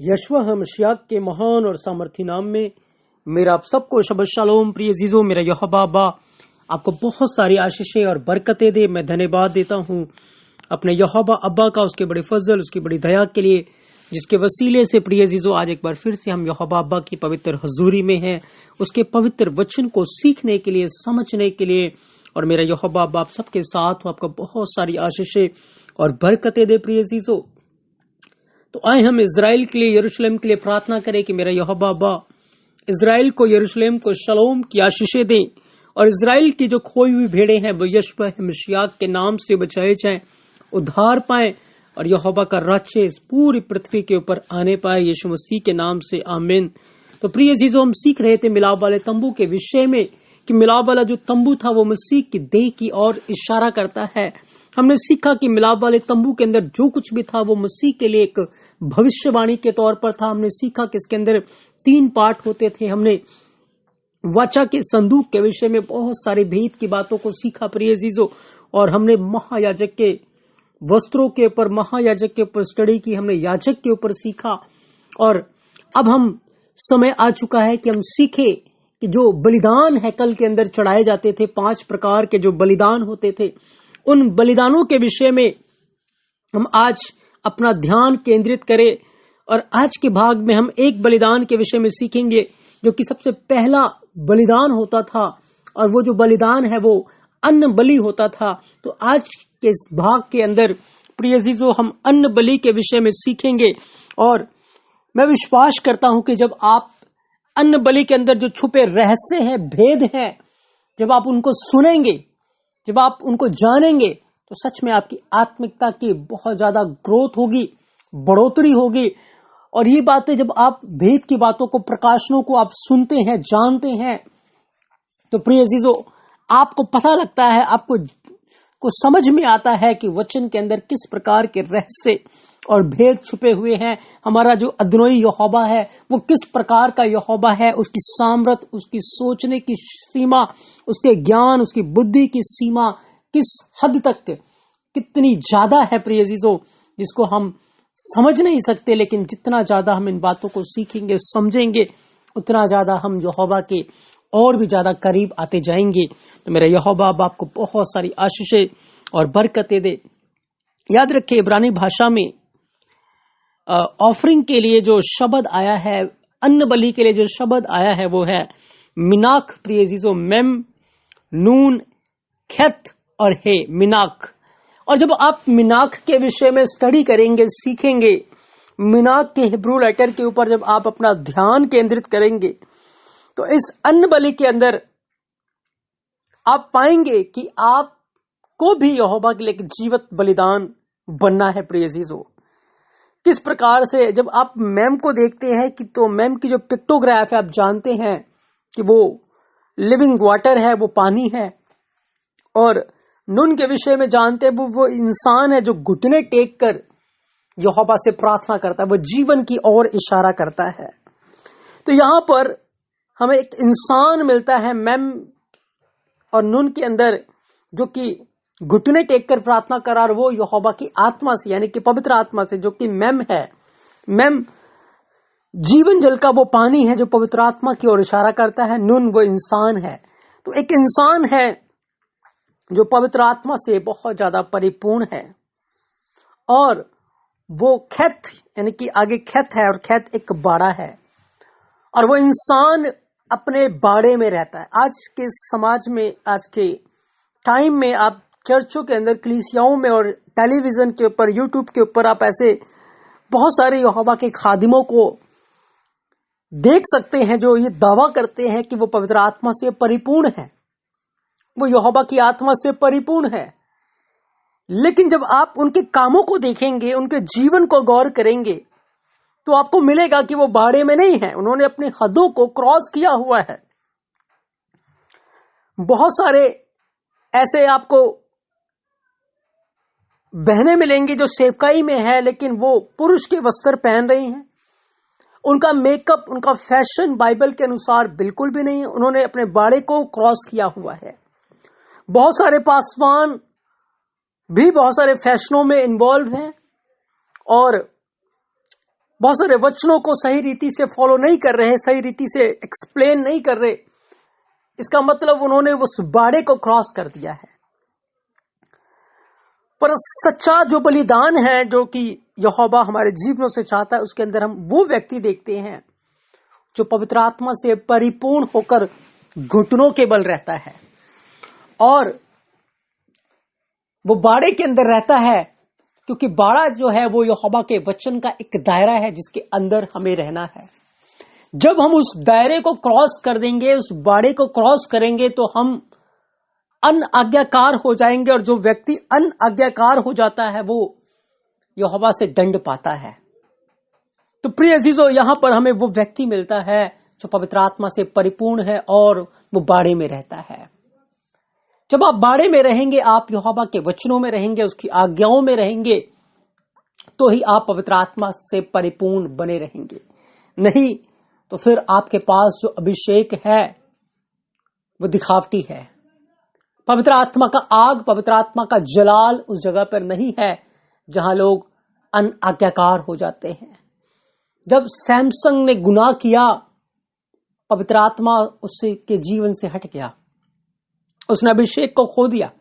यशवा मसीह के महान और सामर्थी नाम में मेरा आप सबको शबद शालोम। प्रिय जीजो, मेरा यह बाबा आपको बहुत सारी आशीषें और बरकतें दे। मैं धन्यवाद देता हूँ अपने यहोवा अब्बा का, उसके बड़े फजल, उसकी बड़ी दया के लिए, जिसके वसीले से प्रिय जीजो आज एक बार फिर से हम यहोवा अब्बा की पवित्र हजूरी में हैं, उसके पवित्र वचन को सीखने के लिए, समझने के लिए। और मेरा यहोवा अब्बा आप सबके साथ हो, आपको बहुत सारी आशीषें और बरकतें दे। प्रिय जीजो, तो आए हम इजराइल के लिए, यरूशलेम के लिए प्रार्थना करें कि मेरा यहोवा अब्बा इजराइल को, यरूशलेम को शलोम की आशीषें दें, और इजराइल की जो खोई हुई भेड़े हैं वो यशवा मसीह के नाम से बचाए जाएं, उद्धार पाएं, और यहोवा का राज्य इस पूरी पृथ्वी के ऊपर आने पाए, यीशु मसीह के नाम से, आमीन। तो प्रिय चीजों, हम सीख रहे थे मिलाप वाले तंबू के विषय में कि मिलाप वाला जो तंबू था वो मसीह की देह की ओर इशारा करता है। हमने सीखा कि मिलाप वाले तंबू के अंदर जो कुछ भी था वो मसीह के लिए एक भविष्यवाणी के तौर पर था। हमने सीखा कि इसके अंदर 3 पार्ट होते थे। हमने वाचा के संदूक के विषय में बहुत सारी भेद की बातों को सीखा प्रिय जीजो, और हमने महायाजक के वस्त्रों के ऊपर, महायाजक के ऊपर स्टडी की, हमने याजक के ऊपर सीखा। और अब हम समय आ चुका है कि हम सीखे कि जो बलिदान हैकल के अंदर चढ़ाए जाते थे, 5 प्रकार के जो बलिदान होते थे, उन बलिदानों के विषय में हम आज अपना ध्यान केंद्रित करें। और आज के भाग में हम एक बलिदान के विषय में सीखेंगे जो कि सबसे पहला बलिदान होता था, और वो जो बलिदान है वो अन्न बलि होता था। तो आज के इस भाग के अंदर प्रिय जीजो हम अन्न बलि के विषय में सीखेंगे। और मैं विश्वास करता हूं कि जब आप अन्न बलि के अंदर जो छुपे रहस्य हैं, भेद हैं, जब आप उनको सुनेंगे, जब आप उनको जानेंगे, तो सच में आपकी आत्मिकता की बहुत ज्यादा ग्रोथ होगी, बढ़ोतरी होगी। और ये बातें जब आप भेद की बातों को, प्रकाशनों को आप सुनते हैं, जानते हैं, तो प्रिय जीजो आपको पता लगता है, आपको को समझ में आता है कि वचन के अंदर किस प्रकार के रहस्य और भेद छुपे हुए हैं। हमारा जो अदनोई यहोवा है वो किस प्रकार का यहोवा है, उसकी सामर्थ, उसकी सोचने की सीमा, उसके ज्ञान, उसकी बुद्धि की सीमा किस हद तक, कितनी ज्यादा है प्रिय जीजो, जिसको हम समझ नहीं सकते। लेकिन जितना ज्यादा हम इन बातों को सीखेंगे, समझेंगे, उतना ज्यादा हम यहोवा के और भी ज्यादा करीब आते जाएंगे। तो मेरा यहोवा अब आपको बहुत सारी आशीषें और बरकतें दे। याद रखिए, इब्रानी भाषा में ऑफरिंग के लिए जो शब्द आया है, अन्न बलि के लिए जो शब्द आया है, वो है मिनाक। प्रिय जीजो, मेम, नून, खेत और हे, मिनाक। और जब आप मिनाक के विषय में स्टडी करेंगे, सीखेंगे, मिनाक के हिब्रू लेटर के ऊपर जब आप अपना ध्यान केंद्रित करेंगे, तो इस अन्न बलि के अंदर आप पाएंगे कि आपको भी यहोवा के लिए एक जीवित बलिदान बनना है। प्रिय जीजो, किस प्रकार से जब आप मैम को देखते हैं कि, तो मैम की जो पिक्टोग्राफ है, आप जानते हैं कि वो लिविंग वाटर है, वो पानी है। और नून के विषय में जानते हैं वो इंसान है जो घुटने टेक कर यहोवा से प्रार्थना करता है, वो जीवन की ओर इशारा करता है। तो यहां पर हमें एक इंसान मिलता है मैम और नून के अंदर, जो कि घुटने टेक कर प्रार्थना करा, और वो यहोवा की आत्मा से, यानी कि पवित्र आत्मा से, जो कि मैम है। मैम जीवन जल का वो पानी है जो पवित्र आत्मा की ओर इशारा करता है। नून वो इंसान है। तो एक इंसान है जो पवित्र आत्मा से बहुत ज्यादा परिपूर्ण है, और वो खेत, यानी कि आगे खेत है, और खेत एक बाड़ा है, और वो इंसान अपने बाड़े में रहता है। आज के समाज में, आज के टाइम में आप चर्चों के अंदर, कलीसियाओं में और टेलीविजन के ऊपर, यूट्यूब के ऊपर आप ऐसे बहुत सारे यहोवा के खादिमों को देख सकते हैं जो ये दावा करते हैं कि वो पवित्र आत्मा से परिपूर्ण है, वो यहोवा की आत्मा से परिपूर्ण है। लेकिन जब आप उनके कामों को देखेंगे, उनके जीवन को गौर करेंगे, तो आपको मिलेगा कि वो बाड़े में नहीं है, उन्होंने अपनी हदों को क्रॉस किया हुआ है। बहुत सारे ऐसे आपको बहनें मिलेंगी जो सेवकाई में है, लेकिन वो पुरुष के वस्त्र पहन रही हैं। उनका मेकअप, उनका फैशन बाइबल के अनुसार बिल्कुल भी नहीं है, उन्होंने अपने बाड़े को क्रॉस किया हुआ है। बहुत सारे पासवान भी बहुत सारे फैशनों में इन्वॉल्व हैं, और बहुत सारे वचनों को सही रीति से फॉलो नहीं कर रहे, सही रीति से एक्सप्लेन नहीं कर रहे, इसका मतलब उन्होंने उस बाड़े को क्रॉस कर दिया है। पर सच्चा जो बलिदान है जो कि यहोवा हमारे जीवनों से चाहता है, उसके अंदर हम वो व्यक्ति देखते हैं जो पवित्र आत्मा से परिपूर्ण होकर घुटनों के बल रहता है और वो बाड़े के अंदर रहता है, क्योंकि बाड़ा जो है वो यहोवा के वचन का एक दायरा है जिसके अंदर हमें रहना है। जब हम उस दायरे को क्रॉस कर देंगे, उस बाड़े को क्रॉस करेंगे, तो हम अनआज्ञाकार हो जाएंगे, और जो व्यक्ति अनआज्ञाकार हो जाता है वो यहोवा से दंड पाता है। तो प्रिय अजीजों, यहां पर हमें वो व्यक्ति मिलता है जो पवित्र आत्मा से परिपूर्ण है और वो बाड़े में रहता है। जब आप बाड़े में रहेंगे, आप यहोवा के वचनों में रहेंगे, उसकी आज्ञाओं में रहेंगे, तो ही आप पवित्र आत्मा से परिपूर्ण बने रहेंगे। नहीं तो फिर आपके पास जो अभिषेक है वो दिखावटी है। पवित्र आत्मा का आग, पवित्र आत्मा का जलाल उस जगह पर नहीं है जहां लोग अनआज्ञाकार हो जाते हैं। जब सैमसन ने गुनाह किया, पवित्र आत्मा उसके जीवन से हट गया, उसने अभिषेक को खो दिया।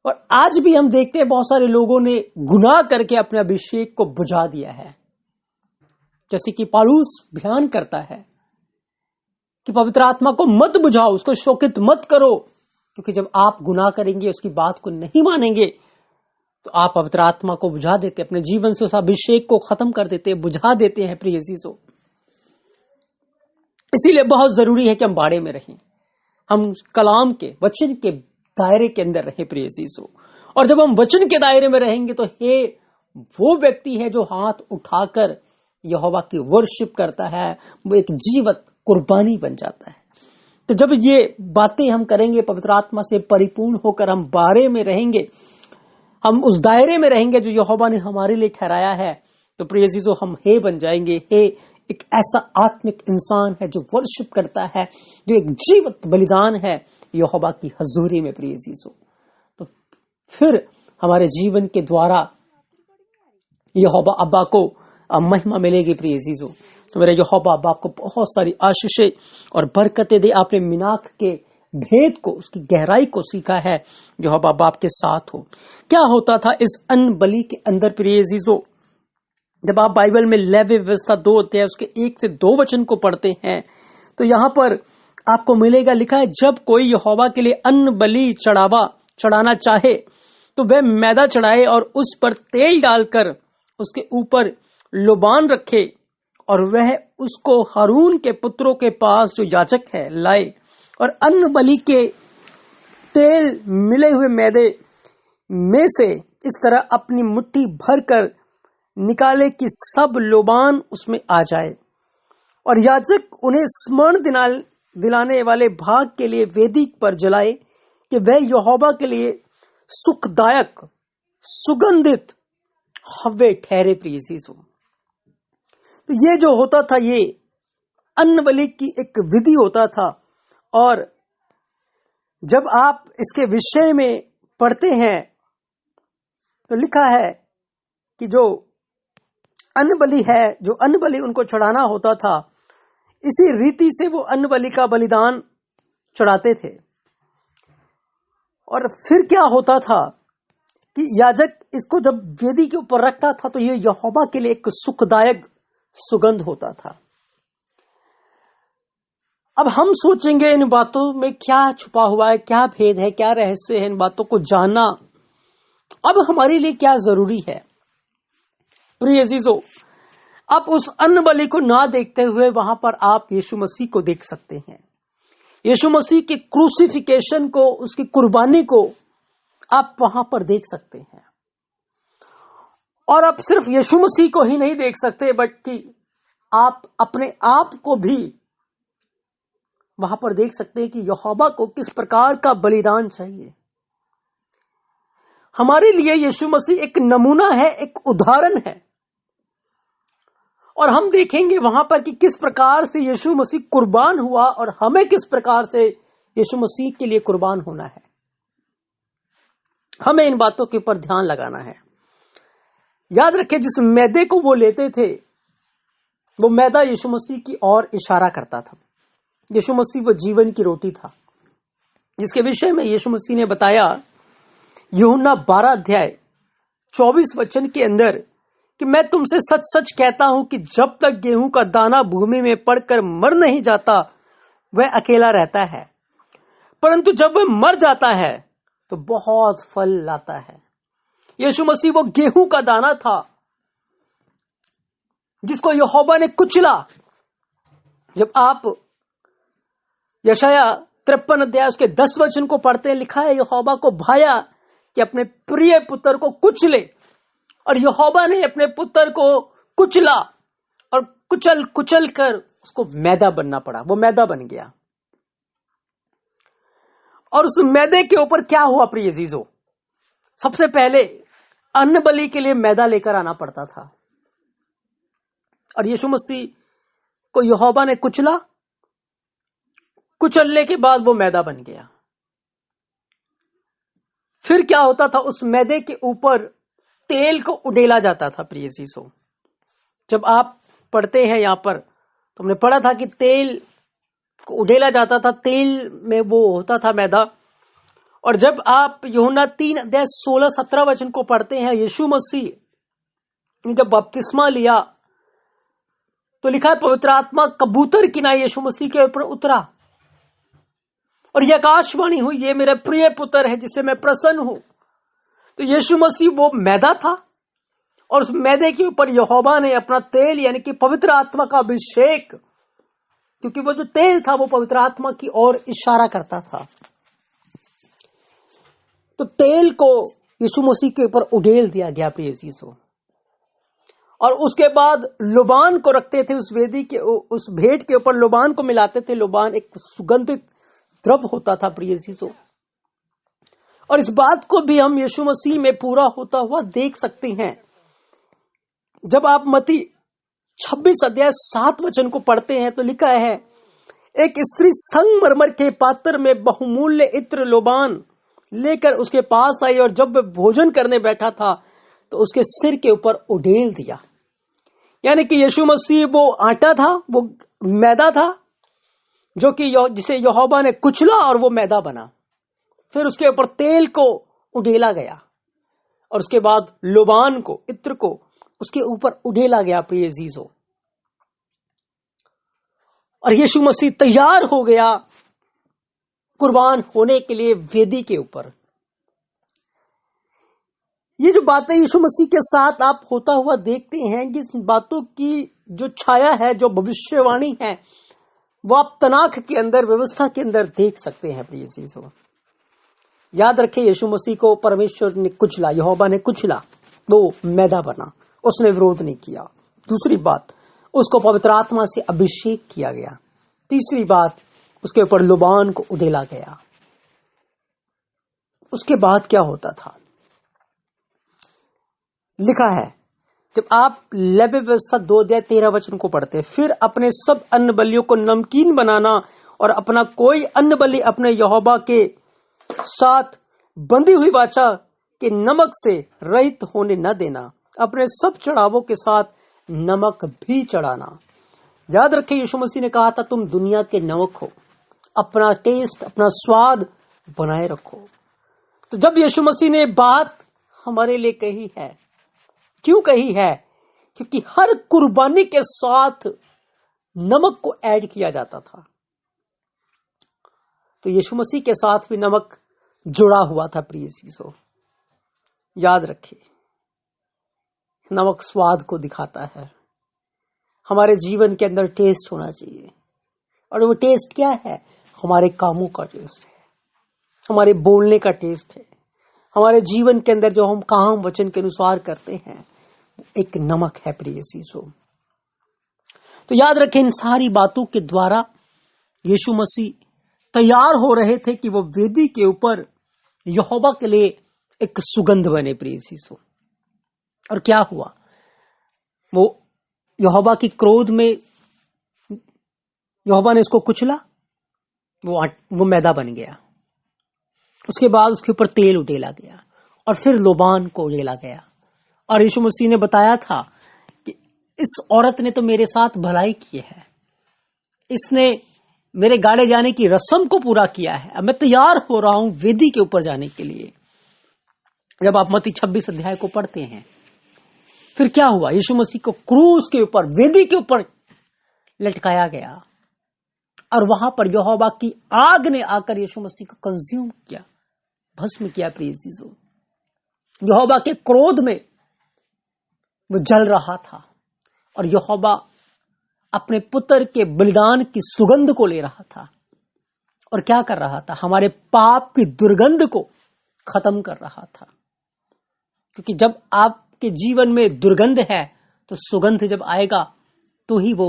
और आज भी हम देखते हैं बहुत सारे लोगों ने गुनाह करके अपने अभिषेक को बुझा दिया है। जैसे कि पौलुस बयान करता है कि पवित्र आत्मा को मत बुझाओ, उसको शोकित मत करो, क्योंकि जब आप गुनाह करेंगे, उसकी बात को नहीं मानेंगे, तो आप पवित्र आत्मा को बुझा देते, अपने जीवन से उस अभिषेक को खत्म कर देते, बुझा देते हैं। प्रिय अजीजों, इसीलिए बहुत जरूरी है कि हम बाड़े में रहें, हम कलाम के वचन के दायरे के अंदर रहें। प्रिय अजीजों, और जब हम वचन के दायरे में रहेंगे तो हे वो व्यक्ति है जो हाथ उठाकर यहोवा की वर्शिप करता है, वो एक जीवत कुर्बानी बन जाता है। तो जब ये बातें हम करेंगे, पवित्र आत्मा से परिपूर्ण होकर हम बाड़े में रहेंगे, हम उस दायरे में रहेंगे जो यहोवा ने हमारे लिए ठहराया है, तो प्रिय अजीजों, हम हे बन जाएंगे। हे एक ऐसा आत्मिक इंसान है जो वर्शिप करता है, जो एक जीवत बलिदान है यहोवा की हजूरी में। प्रिय अजीजों, तो फिर हमारे जीवन के द्वारा यहोवा अब्बा को महिमा मिलेगी। प्रिय अजीजों, तो मेरे यहोवा अब्बा आपको बहुत सारी आशीषें और बरकतें दे। आपने मिनाख के भेद को, उसकी गहराई को सीखा है। यहोवा अब्बा आपके साथ हो। क्या होता था इस अन्न बलि के अंदर? प्रिय अजीजों, जब आप बाइबल में लेवी व्यवस्था 2 अध्याय उसके 1 से 2 वचन को पढ़ते हैं, तो यहां पर आपको मिलेगा, लिखा है, जब कोई यहोवा के लिए अन्न बलि चढ़ाना चाहे तो वह मैदा चढ़ाए और उस पर तेल डालकर उसके ऊपर लोबान रखे, और वह उसको हारून के पुत्रों के पास जो याजक है लाए, और अन्न बलि के तेल मिले हुए मैदे में से इस तरह अपनी मुट्ठी भरकर निकाले कि सब लोबान उसमें आ जाए, और याजक उन्हें स्मरण दिलाने वाले भाग के लिए वेदी पर जलाए कि वह यहोवा के लिए सुखदायक सुगंधित हव्वे ठहरे। प्रिय अजीजों, तो ये जो होता था, ये अन्न बलि की एक विधि होता था। और जब आप इसके विषय में पढ़ते हैं तो लिखा है कि जो अन्न बलि है, जो अन्न बलि उनको चढ़ाना होता था, इसी रीति से वो अन्न बलि का बलिदान चढ़ाते थे। और फिर क्या होता था कि याजक इसको जब वेदी के ऊपर रखता था तो ये यहोवा के लिए एक सुखदायक सुगंध होता था। अब हम सोचेंगे इन बातों में क्या छुपा हुआ है, क्या भेद है, क्या रहस्य है, इन बातों को जानना अब हमारे लिए क्या जरूरी है। प्रिय अजीजों, आप उस अन्न बलि को ना देखते हुए वहां पर आप यीशु मसीह को देख सकते हैं। यीशु मसीह की क्रूसिफिकेशन को, उसकी कुर्बानी को आप वहां पर देख सकते हैं। और आप सिर्फ यीशु मसीह को ही नहीं देख सकते, बल्कि आप अपने आप को भी वहां पर देख सकते हैं कि यहोवा को किस प्रकार का बलिदान चाहिए। हमारे लिए यीशु मसीह एक नमूना है, एक उदाहरण है। और हम देखेंगे वहां पर कि किस प्रकार से यीशु मसीह कुर्बान हुआ और हमें किस प्रकार से यीशु मसीह के लिए कुर्बान होना है। हमें इन बातों के ऊपर ध्यान लगाना है। याद रखें, जिस मैदे को वो लेते थे वो मैदा यीशु मसीह की ओर इशारा करता था। यीशु मसीह वो जीवन की रोटी था, जिसके विषय में यीशु मसीह ने बताया यूहन्ना 12 अध्याय 24 वचन के अंदर कि मैं तुमसे सच सच कहता हूं कि जब तक गेहूं का दाना भूमि में पड़कर मर नहीं जाता वह अकेला रहता है, परंतु जब वह मर जाता है तो बहुत फल लाता है। यीशु मसीह वो गेहूं का दाना था जिसको यहोवा ने कुचला। जब आप यशाया 53 अध्याय उसके 10 वचन को पढ़ते हैं, लिखा है यहोवा को भाया कि अपने प्रिय पुत्र को कुचले, और यहोवा ने अपने पुत्र को कुचला और कुचल कुचल कर उसको मैदा बनना पड़ा। वो मैदा बन गया, और उस मैदे के ऊपर क्या हुआ प्रिय अजीजों? सबसे पहले अन्न बलि के लिए मैदा लेकर आना पड़ता था, और यीशु मसीह को यहोवा ने कुचला, कुचलने के बाद वो मैदा बन गया। फिर क्या होता था? उस मैदे के ऊपर तेल को उडेला जाता था प्रिय अजीजों। जब आप पढ़ते हैं यहां पर, तो हमने पढ़ा था कि तेल को उडेला जाता था, तेल में वो होता था मैदा। और जब आप यूहन्ना 3 अध्याय 16-17 वचन को पढ़ते हैं, यीशु मसीह ने जब बपतिस्मा लिया तो लिखा है पवित्र आत्मा कबूतर की नाई यीशु मसीह के ऊपर उतरा, और यह आकाशवाणी हुई, ये मेरा प्रिय पुत्र है जिससे मैं प्रसन्न हूं। तो यीशु मसीह वो मैदा था, और उस मैदे के ऊपर यहोवा ने अपना तेल यानी कि पवित्र आत्मा का अभिषेक, क्योंकि वो जो तेल था वो पवित्र आत्मा की ओर इशारा करता था, तो तेल को यीशु मसीह के ऊपर उडेल दिया गया प्रिय अजीजों। और उसके बाद लुबान को रखते थे उस वेदी के, उस भेंट के ऊपर लुबान को मिलाते थे। लुबान एक सुगंधित द्रव्य होता था प्रिय अजीजों। और इस बात को भी हम यीशु मसीह में पूरा होता हुआ देख सकते हैं। जब आप मत्ती 26 अध्याय 7 वचन को पढ़ते हैं तो लिखा है, एक स्त्री संगमरमर के पात्र में बहुमूल्य इत्र लोबान लेकर उसके पास आई, और जब वह भोजन करने बैठा था तो उसके सिर के ऊपर उडेल दिया। यानी कि यीशु मसीह वो आटा था, वो मैदा था, जो कि जिसे यहोवा ने कुचला और वो मैदा बना। फिर उसके ऊपर तेल को उडेला गया, और उसके बाद लोबान को, इत्र को उसके ऊपर उडेला गया प्रिय अजीजों। और यीशु मसीह तैयार हो गया कुर्बान होने के लिए वेदी के ऊपर। ये जो बातें यीशु मसीह के साथ आप होता हुआ देखते हैं, इस बातों की जो छाया है, जो भविष्यवाणी है, वो आप तनाख के अंदर, व्यवस्था के अंदर देख सकते हैं प्रिय अजीजों। याद रखें, यीशु मसीह को परमेश्वर ने कुचला, यहोवा ने कुचला, वो मैदा बना, उसने विरोध नहीं किया। दूसरी बात, उसको पवित्र आत्मा से अभिषेक किया गया। तीसरी बात, उसके ऊपर लुबान को उडेला गया। उसके बाद क्या होता था? लिखा है, जब आप लेवी व्यवस्था 2 अध्याय 13 वचन को पढ़ते हैं, फिर अपने सब अन्न बलियों को नमकीन बनाना और अपना कोई अन्न बलि अपने यहोवा के साथ बंधी हुई वाचा के नमक से रहित होने न देना, अपने सब चढ़ावों के साथ नमक भी चढ़ाना। याद रखें, यीशु मसीह ने कहा था तुम दुनिया के नमक हो, अपना टेस्ट, अपना स्वाद बनाए रखो। तो जब यीशु मसीह ने बात हमारे लिए कही है, क्यों कही है? क्योंकि हर कुर्बानी के साथ नमक को ऐड किया जाता था। तो यीशु मसीह के साथ भी नमक जुड़ा हुआ था प्रिय अजीजों। याद रखिए, नमक स्वाद को दिखाता है। हमारे जीवन के अंदर टेस्ट होना चाहिए, और वो टेस्ट क्या है? हमारे कामों का टेस्ट है, हमारे बोलने का टेस्ट है, हमारे जीवन के अंदर जो हम काम वचन के अनुसार करते हैं, एक नमक है प्रिय अजीजों। तो याद रखें, इन सारी बातों के द्वारा यीशु मसीह तैयार हो रहे थे कि वो वेदी के ऊपर यहोवा के लिए एक सुगंध बने प्रिय अजीजों। और क्या हुआ? वो यहोवा की क्रोध में यहोवा ने उसको कुचला, वो मैदा बन गया। उसके बाद उसके ऊपर तेल उडेला गया, और फिर लोबान को उडेला गया, और यीशु मसीह ने बताया था कि इस औरत ने तो मेरे साथ भलाई की है, इसने मेरे गाड़े जाने की रस्म को पूरा किया है, अब मैं तैयार हो रहा हूं वेदी के ऊपर जाने के लिए। जब आप मत्ती 26 अध्याय को पढ़ते हैं, फिर क्या हुआ? यीशु मसीह को क्रूस के ऊपर, वेदी के ऊपर लटकाया गया और वहां पर यहोवा की आग ने आकर यीशु मसीह को कंज्यूम किया, भस्म किया। प्रिय चीजों, यहोवा के क्रोध में वो जल रहा था और यहोवा अपने पुत्र के बलिदान की सुगंध को ले रहा था और क्या कर रहा था? हमारे पाप की दुर्गंध को खत्म कर रहा था। क्योंकि जब आपके जीवन में दुर्गंध है तो सुगंध जब आएगा तो ही वो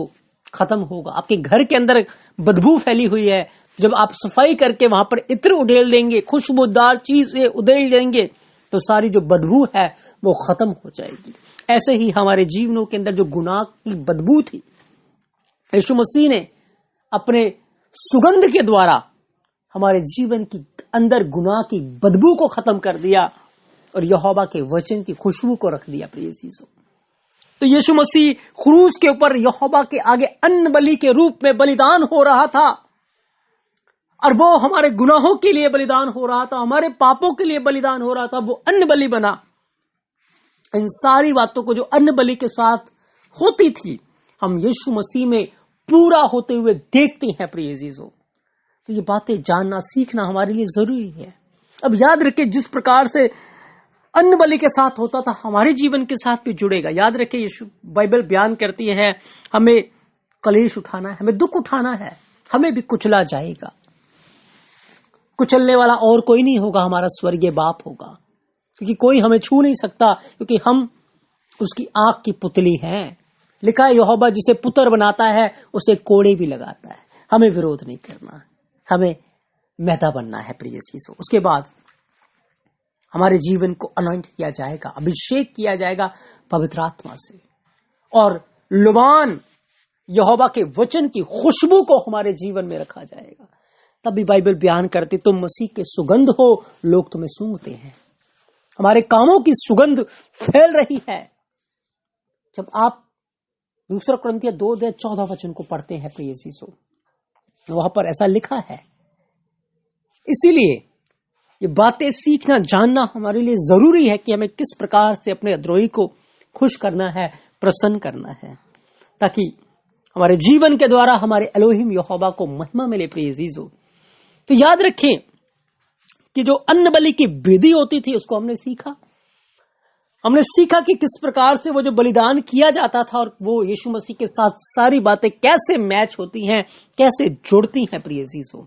खत्म होगा। आपके घर के अंदर बदबू फैली हुई है, जब आप सफाई करके वहां पर इत्र उड़ेल देंगे, खुशबूदार चीज से उड़ेल देंगे, तो सारी जो बदबू है वो खत्म हो जाएगी। ऐसे ही हमारे जीवनों के अंदर जो गुनाह की बदबू थी, यीशु मसीह ने अपने सुगंध के द्वारा हमारे जीवन की अंदर गुनाह की बदबू को खत्म कर दिया और यहोवा के वचन की खुशबू को रख दिया। प्रिय चीजों, तो यीशु मसीह क्रूस के ऊपर यहोवा के आगे अन्न बलि के रूप में बलिदान हो रहा था और वो हमारे गुनाहों के लिए बलिदान हो रहा था, हमारे पापों के लिए बलिदान हो रहा था। वो अन्न बलि बना। इन सारी बातों को जो अन्न बलि के साथ होती थी, हम यीशु मसीह में पूरा होते हुए देखते हैं। प्रिय चीजों, तो ये बातें जानना, सीखना हमारे लिए जरूरी है। अब याद रखिए, जिस प्रकार से अन्न बलि के साथ होता था, हमारे जीवन के साथ भी जुड़ेगा। याद रखिए, यीशु बाइबल बयान करती है हमें कलेश उठाना है, हमें दुख उठाना है, हमें भी कुचला जाएगा। कुचलने वाला और कोई नहीं होगा, हमारा स्वर्गीय बाप होगा, क्योंकि कोई हमें छू नहीं सकता, क्योंकि हम उसकी आंख की पुतली हैं। लिखा है, यहोवा जिसे पुत्र बनाता है उसे कोड़े भी लगाता है। हमें विरोध नहीं करना, हमें मैदा बनना है। प्रिय चीजों, उसके बाद हमारे जीवन को अनॉइंट किया जाएगा, अभिषेक किया जाएगा पवित्र आत्मा से, और लुबान यहोवा के वचन की खुशबू को हमारे जीवन में रखा जाएगा। तभी बाइबल बयान करती, तुम मसीह के सुगंध हो, लोग तुम्हें सूंघते हैं। हमारे कामों की सुगंध फैल रही है। जब आप 2 कुरिन्थियों 2:14 को पढ़ते हैं, प्रिय चीजों, वहां पर ऐसा लिखा है। इसीलिए ये बातें सीखना, जानना हमारे लिए जरूरी है कि हमें किस प्रकार से अपने द्रोही को खुश करना है, प्रसन्न करना है, ताकि हमारे जीवन के द्वारा हमारे एलोहिम यहोवा को महिमा मिले। प्रिय चीजों, तो याद रखें कि जो अन्न बलि की विधि होती थी, उसको हमने सीखा। हमने सीखा कि किस प्रकार से वो जो बलिदान किया जाता था और वो यीशु मसीह के साथ सारी बातें कैसे मैच होती हैं, कैसे जुड़ती हैं। प्रिय चीजों,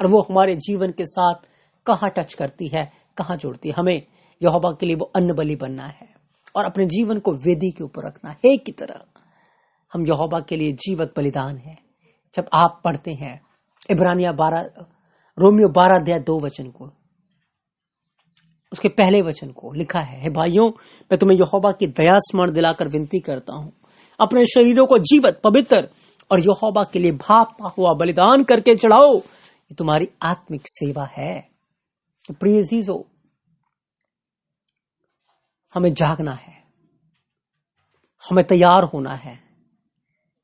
और वो हमारे जीवन के साथ कहां टच करती है, कहां जुड़ती है। हमें यहोवा के लिए वो अन्न बलि बनना है और अपने जीवन को वेदी के ऊपर रखना है की तरह। हम यहोवा के लिए जीवत बलिदान है। जब आप पढ़ते हैं रोमियो 12:2 को, उसके पहले वचन को लिखा है, हे भाइयों, मैं तुम्हें यहोवा की दया स्मरण दिलाकर विनती करता हूं, अपने शरीरों को जीवत, पवित्र और यहोवा के लिए भापा हुआ बलिदान करके चढ़ाओ, ये तुम्हारी आत्मिक सेवा है। तो प्रिय चीजों, हमें जागना है, हमें तैयार होना है,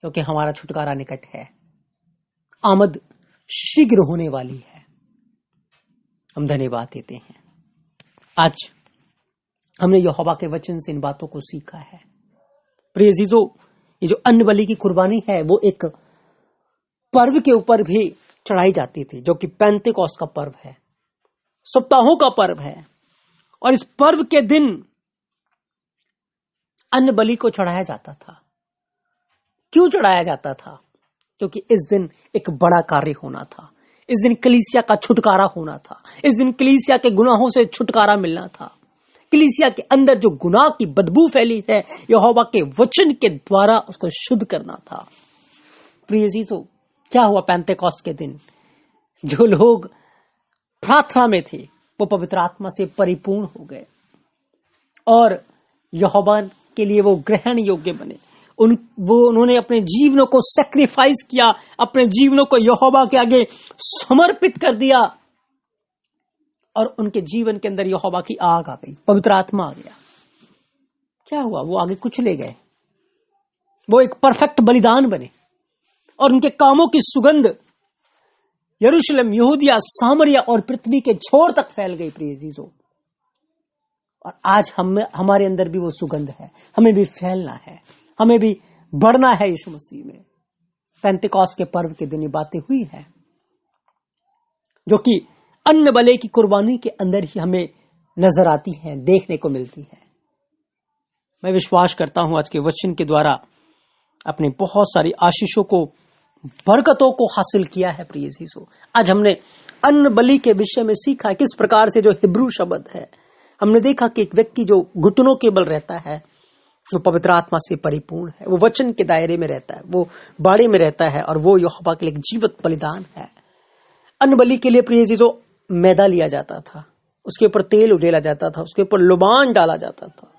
क्योंकि हमारा छुटकारा निकट है, आमद शीघ्र होने वाली है। हम धन्यवाद देते हैं। आज हमने यहोवा के वचन से इन बातों को सीखा है। प्रिय चीजों, ये जो अन्न बलि की कुर्बानी है, वो एक पर्व के ऊपर भी चढ़ाई जाती थी, जो कि पेंतेकोस्त का पर्व है, सप्ताहों का पर्व है। और इस पर्व के दिन अन्न बलि को चढ़ाया जाता था। क्यों चढ़ाया जाता था? क्योंकि इस दिन एक बड़ा कार्य होना था। इस दिन कलीसिया का छुटकारा होना था। इस दिन कलीसिया के गुनाहों से छुटकारा मिलना था। कलीसिया के अंदर जो गुनाह की बदबू फैली है, यहोवा के वचन के द्वारा उसको शुद्ध करना था। प्रिय चीजों, क्या हुआ पेंतेकोस्त के दिन? जो लोग प्रार्थना में थे, वो पवित्र आत्मा से परिपूर्ण हो गए और यहोवा के लिए वो ग्रहण योग्य बने। उन्होंने अपने जीवनों को सैक्रिफाइस किया, अपने जीवनों को यहोवा के आगे समर्पित कर दिया और उनके जीवन के अंदर यहोवा की आग आ गई, पवित्र आत्मा आ गया। क्या हुआ? वो आगे कुचले गए। वो एक परफेक्ट बलिदान बने और उनके कामों की सुगंध यरूशलेम, यहूदिया, सामरिया और पृथ्वी के छोर तक फैल गई प्रिय अजीजों। और आज हमारे अंदर भी वो सुगंध है, हमें भी फैलना है, हमें भी बढ़ना है यीशु मसीह में। पेंटेकोस्ट के पर्व के दिन ये बातें हुई है, जो कि अन्न बलि की कुर्बानी के अंदर ही हमें नजर आती है, देखने को मिलती है। मैं विश्वास करता हूं आज के वचन के द्वारा अपने बहुत सारी आशीषों को, बरकतों को हासिल किया है प्रिय अजीजों। आज हमने अन्न बलि के विषय में सीखा किस प्रकार से जो हिब्रू शब्द है, हमने देखा कि एक व्यक्ति जो घुटनों के बल रहता है, जो पवित्र आत्मा से परिपूर्ण है, वो वचन के दायरे में रहता है, वो बाड़े में रहता है और वो यहोवा के लिए एक जीवित बलिदान है। अन्न बलि के लिए प्रिय अजीजों मैदा लिया जाता था, उसके ऊपर तेल उडेला जाता था, उसके ऊपर लुबान डाला जाता था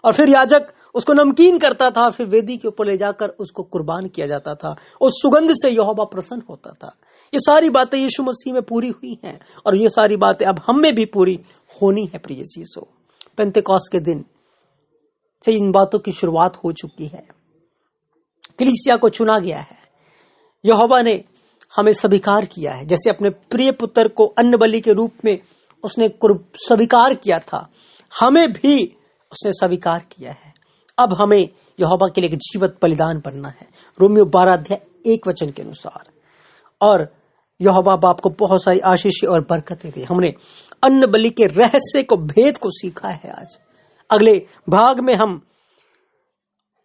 और फिर याजक उसको नमकीन करता था, फिर वेदी के ऊपर ले जाकर उसको कुर्बान किया जाता था। उस सुगंध से यहोवा प्रसन्न होता था। ये सारी बातें यीशु मसीह में पूरी हुई हैं और ये सारी बातें अब हम में भी पूरी होनी है प्रिय अजीजों। पेंतेकोस्त के दिन से इन बातों की शुरुआत हो चुकी है। कलीसिया को चुना गया है, यहोवा ने हमें स्वीकार किया है, जैसे अपने प्रिय पुत्र को अन्न बलि के रूप में उसने स्वीकार किया था, हमें भी उसने स्वीकार किया है। अब हमें यहोवा के लिए एक जीवित बलिदान बनना है, रोमियो 12:1 के अनुसार। और यहोवा बाप को बहुत सारी आशीष और बरकतें दी। हमने अन्न बलि के रहस्य को, भेद को सीखा है। आज अगले भाग में हम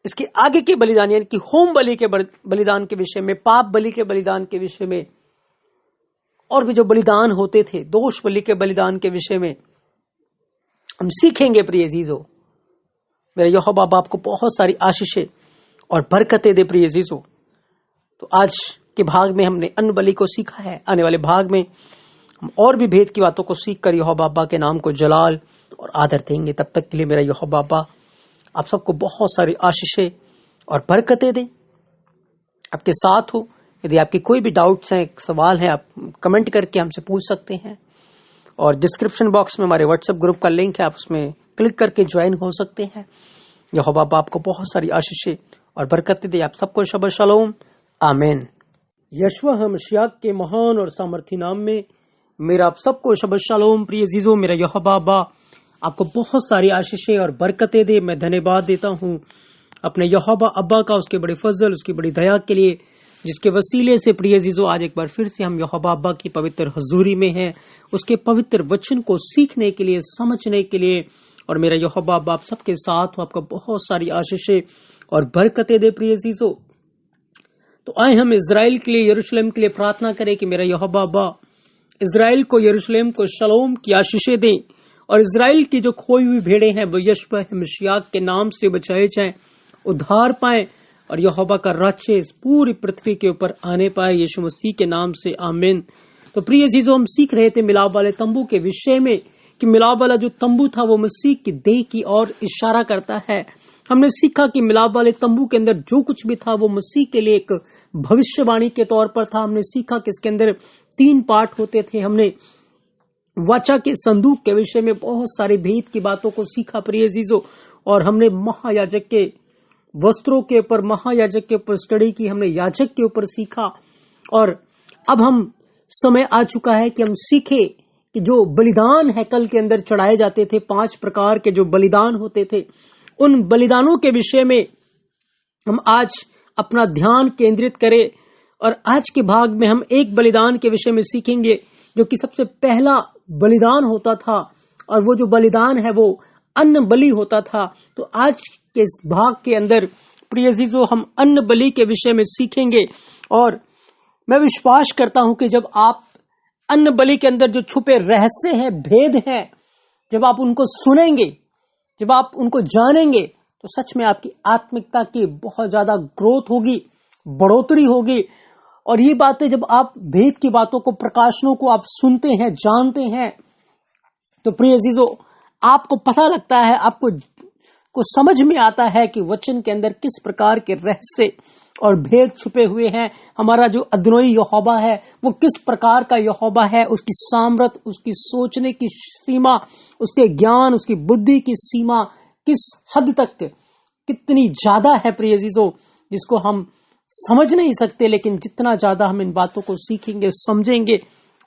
इसके आगे के बलिदान यानी कि होम बलि के बलिदान के विषय में, पाप बलि के बलिदान के विषय में और भी जो बलिदान होते थे, दोष बलि के बलिदान के विषय में हम सीखेंगे प्रिय अजीजों। मेरे यहोवा बाप को बहुत सारी आशीषें और बरकतें दे प्रिय अजीजों। तो आज के भाग में हमने अन्न बलि को सीखा है। आने वाले भाग में हम और भी भेद की बातों को सीख कर यहोवा बाबा के नाम को जलाल और आदर देंगे। तब तक के लिए मेरा यहोवा बाबा आप सबको बहुत सारी आशीषें और बरकतें दे, आपके साथ हो। यदि आपके कोई भी डाउट्स हैं, सवाल है, आप कमेंट करके हमसे पूछ सकते हैं और डिस्क्रिप्शन बॉक्स में हमारे व्हाट्सएप ग्रुप का लिंक है, आप उसमें क्लिक करके ज्वाइन हो सकते हैं। यहोवा बाप आपको बहुत सारी आशीषें और बरकतें दे। आप सबको शबह शलोम, आमीन। यशवा मसीह के महान और सामर्थी नाम में मेरा आप सबको शबह शलोम। प्रिय अजीजों, मेरा यहोवा बाप आपको बहुत सारी आशीषें और बरकतें दे। मैं धन्यवाद देता हूँ अपने यहोवा अब्बा का, उसके बड़े फजल, उसकी बड़ी दया के लिए, जिसके वसीले से प्रिय अजीजों आज एक बार फिर से हम यहोवा अब्बा की पवित्र हजूरी में हैं, उसके पवित्र वचन को सीखने के लिए, समझने के लिए। और मेरा यहोवा अब्बा आप सबके साथ हो, आपको बहुत सारी आशीषें और बरकतें दे प्रिय अजीजों। तो आए हम इजराइल के लिए, यरूशलेम के लिए प्रार्थना करें कि मेरा यहोवा अब्बा इजराइल को, यरूशलेम को शलोम की आशीषें दें और इजराइल की जो खोई हुई भेड़ें हैं वो यशवा मसीह के नाम से बचाए जाएं, उद्धार पाएं और यहोवा का राज्य इस पूरी पृथ्वी के ऊपर आने पाए, यीशु मसीह के नाम से, आमीन। तो प्रिय अजीजों, हम सीख रहे थे मिलाप वाले तंबू के विषय में कि मिलाप वाला जो तंबू था वो मसीह की देह की ओर इशारा करता है। हमने सीखा कि मिलाप वाले तंबू के अंदर जो कुछ भी था वो मसीह के लिए एक भविष्यवाणी के तौर पर था। हमने सीखा कि इसके अंदर 3 पार्ट होते थे। हमने वाचा के संदूक के विषय में बहुत सारे भेद की बातों को सीखा प्रिय अजीजों, और हमने महायाजक के वस्त्रों के ऊपर, महायाजक के ऊपर स्टडी की, हमने याजक के ऊपर सीखा। और अब हम समय आ चुका है कि हम सीखे कि जो बलिदान हैकल के अंदर चढ़ाए जाते थे, 5 प्रकार के जो बलिदान होते थे, उन बलिदानों के विषय में हम आज अपना ध्यान केंद्रित करें। और आज के भाग में हम एक बलिदान के विषय में सीखेंगे जो कि सबसे पहला बलिदान होता था, और वो जो बलिदान है वो अन्न बलि होता था। तो आज के इस भाग के अंदर प्रिय अजीजों हम अन्न बलि के विषय में सीखेंगे। और मैं विश्वास करता हूं कि जब आप अन्न बलि के अंदर जो छुपे रहस्य हैं, भेद हैं, जब आप उनको सुनेंगे, जब आप उनको जानेंगे, तो सच में आपकी आत्मिकता की बहुत ज्यादा ग्रोथ होगी, बढ़ोतरी होगी। और ये बातें जब आप भेद की बातों को, प्रकाशनों को आप सुनते हैं, जानते हैं, तो प्रिय अजीजों आपको पता लगता है, आपको समझ में आता है कि वचन के अंदर किस प्रकार के रहस्य और भेद छुपे हुए हैं। हमारा जो अदनोई यहोवा है वो किस प्रकार का यहोवा है, उसकी सामर्थ, उसकी सोचने की सीमा, उसके ज्ञान, उसकी बुद्धि की सीमा किस हद तक, कितनी ज्यादा है प्रिय अजीजों, जिसको हम समझ नहीं सकते। लेकिन जितना ज्यादा हम इन बातों को सीखेंगे, समझेंगे,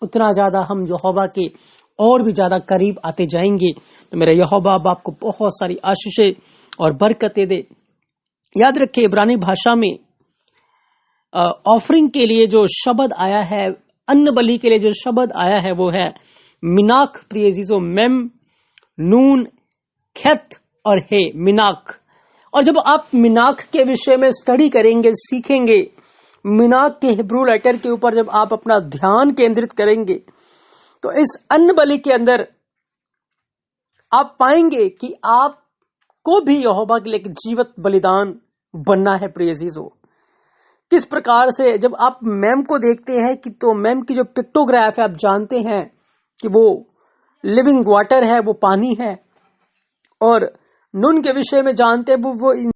उतना ज्यादा हम यहोवा के और भी ज्यादा करीब आते जाएंगे। तो मेरा यहोवा अब आपको बहुत सारी आशीषें और बरकतें दे। याद रखिए, इब्रानी भाषा में ऑफरिंग के लिए जो शब्द आया है, अन्न बलि के लिए जो शब्द आया है, वो है मिनाक प्रिय अजीजों, मेम, नून, खेत और हे, मिनाक। और जब आप मिनाक के विषय में स्टडी करेंगे, सीखेंगे, मिनाक के हिब्रू लेटर के ऊपर जब आप अपना ध्यान केंद्रित करेंगे, तो इस अन्न बलि के अंदर आप पाएंगे कि आपको भी यहोवा के लिए एक जीवित बलिदान बनना है प्रिय अजीजों। किस प्रकार से जब आप मैम को देखते हैं कि तो मैम की जो पिक्टोग्राफ है, आप जानते हैं कि वो लिविंग वाटर है, वो पानी है। और नून के विषय में जानते हैं वो